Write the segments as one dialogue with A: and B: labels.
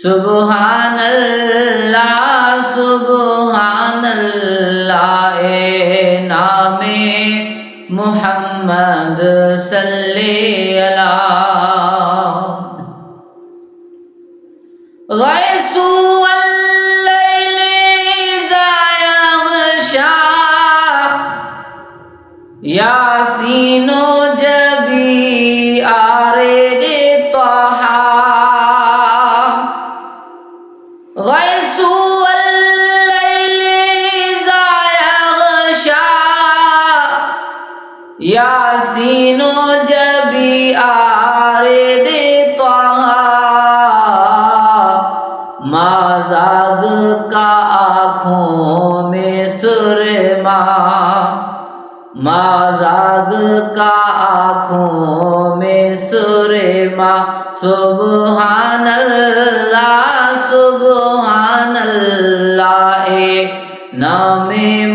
A: سبحان اللہ سبحان اللہ، اے نام محمد صلی اللہ۔ غیث اللیل اذا یغشا، یاسین جبی آرد طہ۔ غیث اللیل اذا یغشا، یاسین جبی آرد طہ۔ ما زاغ کا آنکھوں میں سرما، ما زاغ کا آنکھوں میں سرما۔ سبحان اللہ سبحان اللہ، اے نام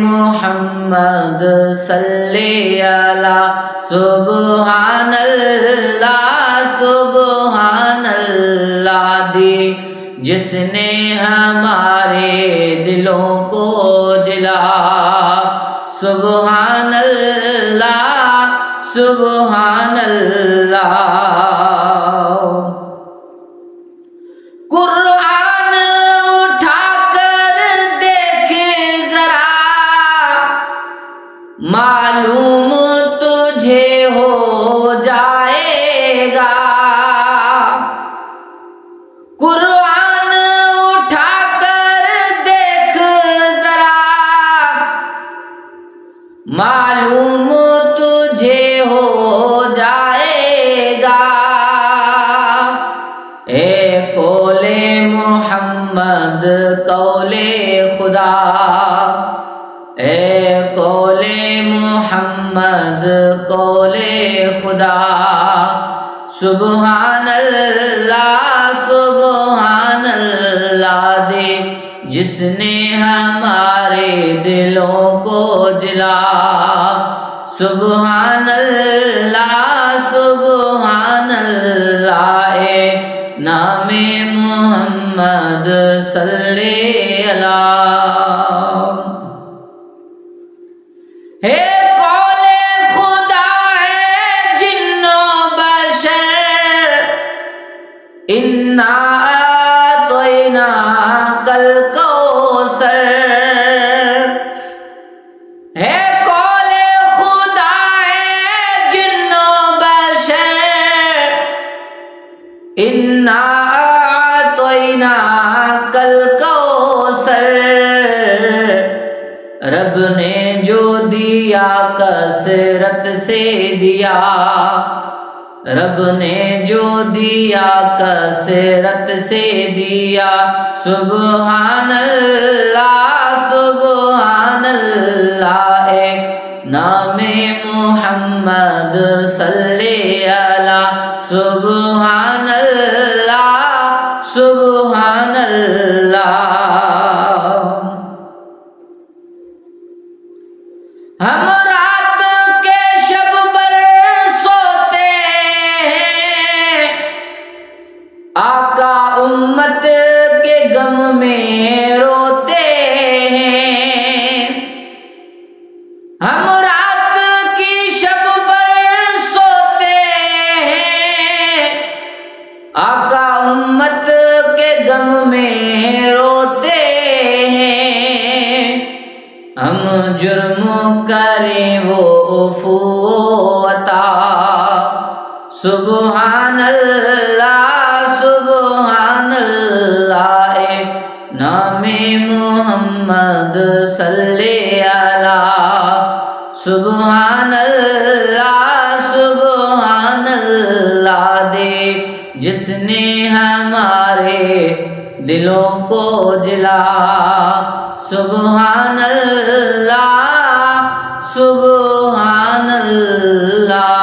A: محمد صلی اللہ۔ سبحان اللہ سبحان اللہ، دی جس نے ہمارے دلوں کو جلا۔ سبحان اللہ سبحان اللہ۔ قرآن اٹھا کر دیکھ ذرا، معلوم تجھے ہو جائے گا۔ قرآن اٹھا کر دیکھ ذرا، معلوم تجھے ہو جائے گا۔ اے قول محمد قول خدا، اے قول محمد قول خدا۔ سبحان اللہ سبحان اللہ، دے جس نے ہمارے دلوں کو جلا۔ سبحان اللہ سبحان اللہ، اے نام محمد صلی اللہ۔ ہے قول خدا ہے جن و بشر، انا اعطیناک الکوثر۔ ہے قول خدا ہے جن و بشر، انا اعطیناک الکوثر۔ رب نے جو دیا کثرت سے دیا، رب نے جو دیا کثرت سے دیا۔ سبحان اللہ سبحان اللہ، اے نام محمد صلی اللہ۔ سبحان اللہ سبحان اللہ۔ ہم رات کے شب بر سوتے ہیں، آقا امت کے غم میں روتے ہیں۔ ہم رات کی شب بر سوتے ہیں، آقا امت کے غم میں روتے ہیں۔ ہم جرم کریں وہ عفو عطا۔ سبحان اللہ سبحان اللہ، اے نام محمد صلی اللہ۔ سبحان اللہ سبحان اللہ، دے جس نے ہمارے دلوں کو جلا۔ سبحان اللہ سبحان اللہ۔